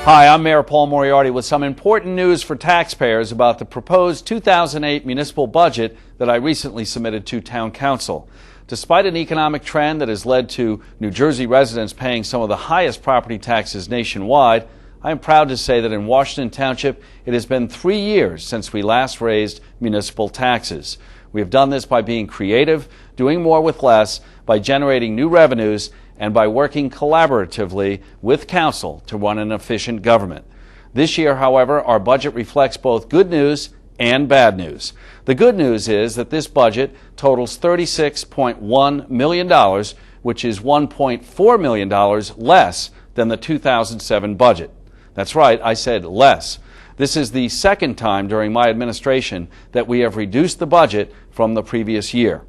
Hi, I'm Mayor Paul Moriarty with some important news for taxpayers about the proposed 2008 municipal budget that I recently submitted to Town Council. Despite an economic trend that has led to New Jersey residents paying some of the highest property taxes nationwide, I am proud to say that in Washington Township, it has been 3 years since we last raised municipal taxes. We have done this by being creative, doing more with less, by generating new revenues, and by working collaboratively with Council to run an efficient government. This year, however, our budget reflects both good news and bad news. The good news is that this budget totals $36.1 million, which is $1.4 million less than the 2007 budget. That's right, I said less. This is the second time during my administration that we have reduced the budget from the previous year.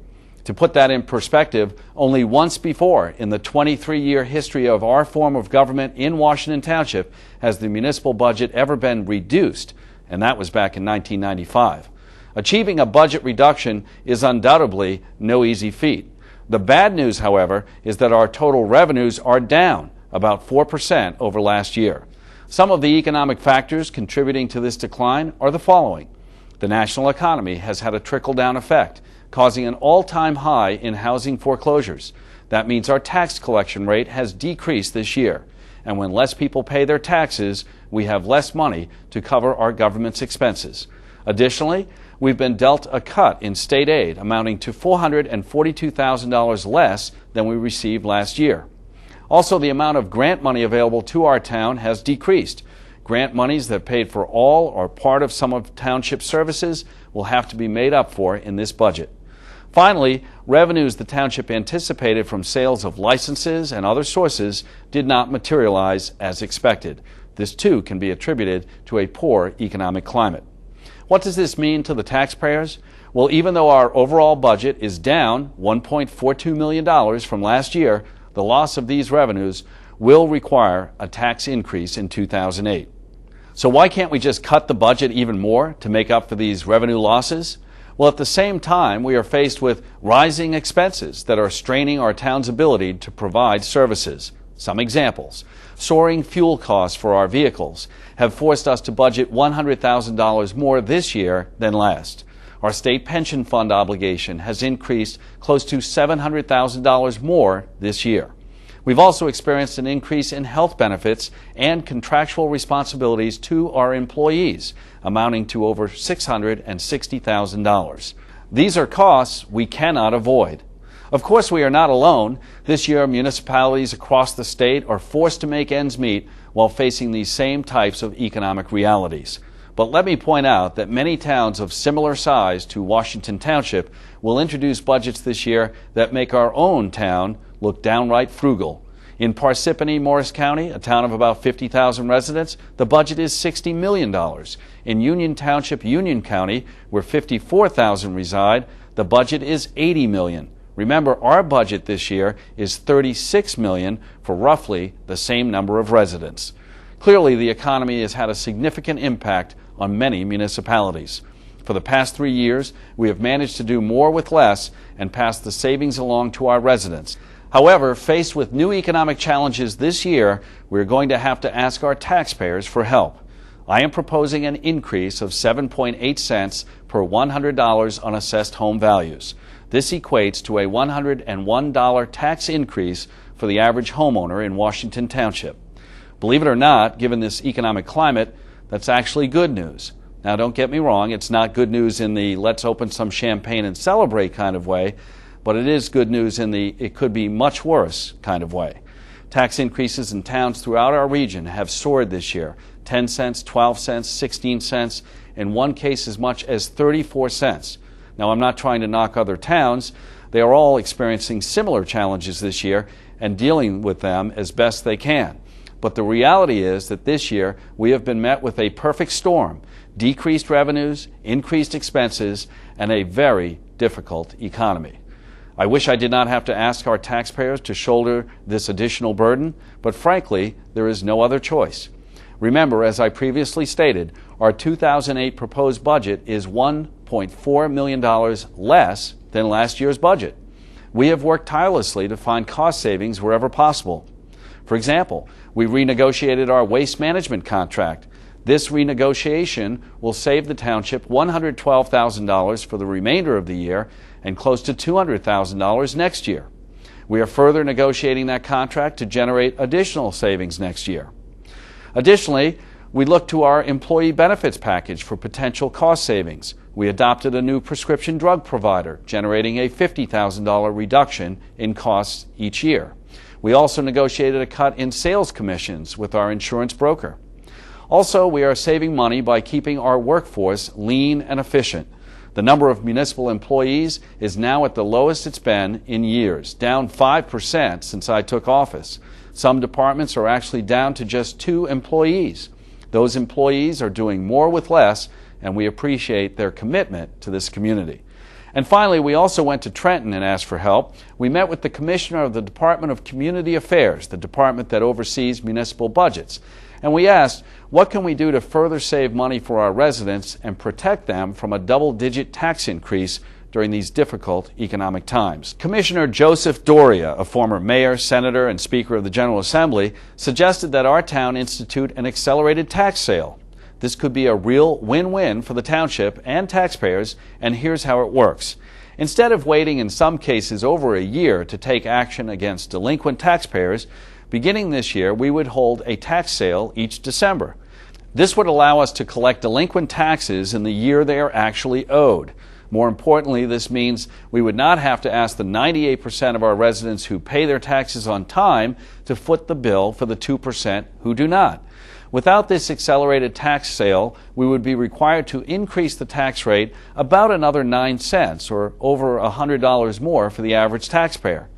To put that in perspective, only once before in the 23-year history of our form of government in Washington Township has the municipal budget ever been reduced, and that was back in 1995. Achieving a budget reduction is undoubtedly no easy feat. The bad news, however, is that our total revenues are down about 4% over last year. Some of the economic factors contributing to this decline are the following. The national economy has had a trickle-down effect, causing an all-time high in housing foreclosures. That means our tax collection rate has decreased this year. And when less people pay their taxes, we have less money to cover our government's expenses. Additionally, we've been dealt a cut in state aid amounting to $442,000 less than we received last year. Also, the amount of grant money available to our town has decreased. Grant monies that paid for all or part of some of township services will have to be made up for in this budget. Finally, revenues the township anticipated from sales of licenses and other sources did not materialize as expected. This too can be attributed to a poor economic climate. What does this mean to the taxpayers? Well, even though our overall budget is down $1.42 million from last year, the loss of these revenues will require a tax increase in 2008. So why can't we just cut the budget even more to make up for these revenue losses? Well, at the same time, we are faced with rising expenses that are straining our town's ability to provide services. Some examples. Soaring fuel costs for our vehicles have forced us to budget $100,000 more this year than last. Our state pension fund obligation has increased close to $700,000 more this year. We've also experienced an increase in health benefits and contractual responsibilities to our employees, amounting to over $660,000. These are costs we cannot avoid. Of course, we are not alone. This year, municipalities across the state are forced to make ends meet while facing these same types of economic realities. But let me point out that many towns of similar size to Washington Township will introduce budgets this year that make our own town look downright frugal. In Parsippany, Morris County, a town of about 50,000 residents, the budget is $60 million. In Union Township, Union County, where 54,000 reside, the budget is $80 million. Remember, our budget this year is $36 million for roughly the same number of residents. Clearly, the economy has had a significant impact on many municipalities. For the past 3 years, we have managed to do more with less and pass the savings along to our residents. However, faced with new economic challenges this year, we're going to have to ask our taxpayers for help. I am proposing an increase of 7.8 cents per $100 on assessed home values. This equates to a $101 tax increase for the average homeowner in Washington Township. Believe it or not, given this economic climate, that's actually good news. Now, don't get me wrong, it's not good news in the let's open some champagne and celebrate kind of way, but it is good news in the it could be much worse kind of way. Tax increases in towns throughout our region have soared this year, 10 cents, 12 cents, 16 cents, in one case as much as 34 cents. Now, I'm not trying to knock other towns. They are all experiencing similar challenges this year and dealing with them as best they can. But the reality is that this year we have been met with a perfect storm, decreased revenues, increased expenses, and a very difficult economy. I wish I did not have to ask our taxpayers to shoulder this additional burden, but frankly, there is no other choice. Remember, as I previously stated, our 2008 proposed budget is $1.4 million less than last year's budget. We have worked tirelessly to find cost savings wherever possible. For example, we renegotiated our waste management contract. This renegotiation will save the township $112,000 for the remainder of the year and close to $200,000 next year. We are further negotiating that contract to generate additional savings next year. Additionally, we look to our employee benefits package for potential cost savings. We adopted a new prescription drug provider, generating a $50,000 reduction in costs each year. We also negotiated a cut in sales commissions with our insurance broker. Also, we are saving money by keeping our workforce lean and efficient. The number of municipal employees is now at the lowest it's been in years, down 5% since I took office. Some departments are actually down to just 2 employees. Those employees are doing more with less, and we appreciate their commitment to this community. And finally, we also went to Trenton and asked for help. We met with the Commissioner of the Department of Community Affairs, the department that oversees municipal budgets. And we asked, what can we do to further save money for our residents and protect them from a double-digit tax increase during these difficult economic times? Commissioner Joseph Doria, a former mayor, senator, and speaker of the General Assembly, suggested that our town institute an accelerated tax sale. This could be a real win-win for the township and taxpayers, and here's how it works. Instead of waiting in some cases over a year to take action against delinquent taxpayers, beginning this year, we would hold a tax sale each December. This would allow us to collect delinquent taxes in the year they are actually owed. More importantly, this means we would not have to ask the 98% of our residents who pay their taxes on time to foot the bill for the 2% who do not. Without this accelerated tax sale, we would be required to increase the tax rate about another 9 cents, or over $100 more for the average taxpayer.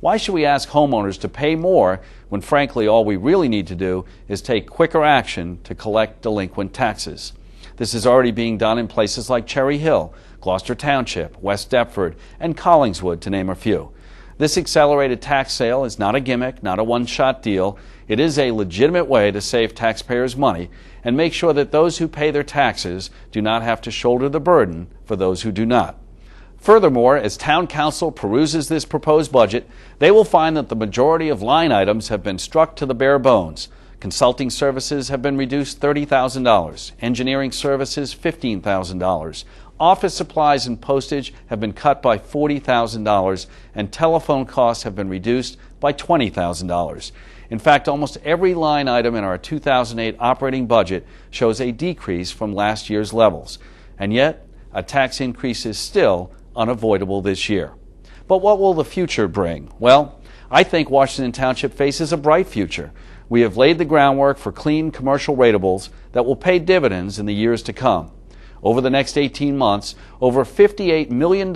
Why should we ask homeowners to pay more when, frankly, all we really need to do is take quicker action to collect delinquent taxes? This is already being done in places like Cherry Hill, Gloucester Township, West Deptford, and Collingswood, to name a few. This accelerated tax sale is not a gimmick, not a one-shot deal. It is a legitimate way to save taxpayers money and make sure that those who pay their taxes do not have to shoulder the burden for those who do not. Furthermore, as Town Council peruses this proposed budget, they will find that the majority of line items have been struck to the bare bones. Consulting services have been reduced $30,000, engineering services $15,000, office supplies and postage have been cut by $40,000, and telephone costs have been reduced by $20,000. In fact, almost every line item in our 2008 operating budget shows a decrease from last year's levels. And yet, a tax increase is still unavoidable this year. But what will the future bring? Well, I think Washington Township faces a bright future. We have laid the groundwork for clean commercial ratables that will pay dividends in the years to come. Over the next 18 months, over $58 million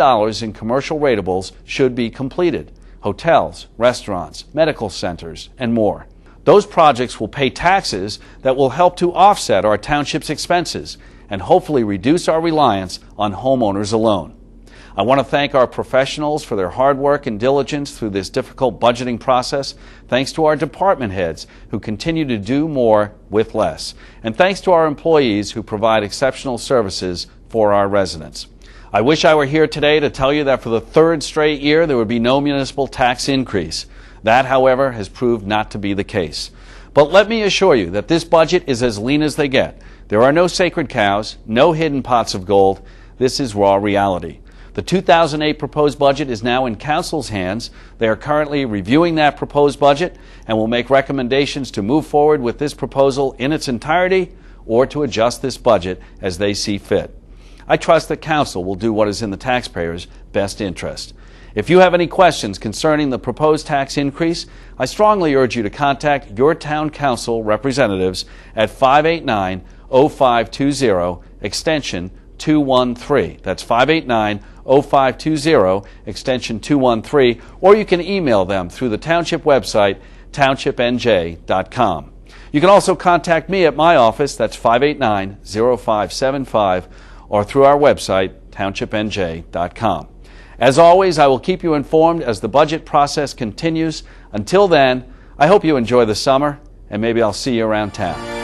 in commercial ratables should be completed. Hotels, restaurants, medical centers, and more. Those projects will pay taxes that will help to offset our township's expenses and hopefully reduce our reliance on homeowners alone. I want to thank our professionals for their hard work and diligence through this difficult budgeting process. Thanks to our department heads who continue to do more with less. And thanks to our employees who provide exceptional services for our residents. I wish I were here today to tell you that for the 3rd straight year there would be no municipal tax increase. That, however, has proved not to be the case. But let me assure you that this budget is as lean as they get. There are no sacred cows, no hidden pots of gold. This is raw reality. The 2008 proposed budget is now in Council's hands. They are currently reviewing that proposed budget and will make recommendations to move forward with this proposal in its entirety or to adjust this budget as they see fit. I trust that Council will do what is in the taxpayers' best interest. If you have any questions concerning the proposed tax increase, I strongly urge you to contact your Town Council representatives at 589-0520, extension 213. That's 589-0520, extension 213, or you can email them through the Township website, townshiPNJ.com. You can also contact me at my office, that's 589-0575, or through our website, townshiPNJ.com. As always, I will keep you informed as the budget process continues. Until then, I hope you enjoy the summer, and maybe I'll see you around town.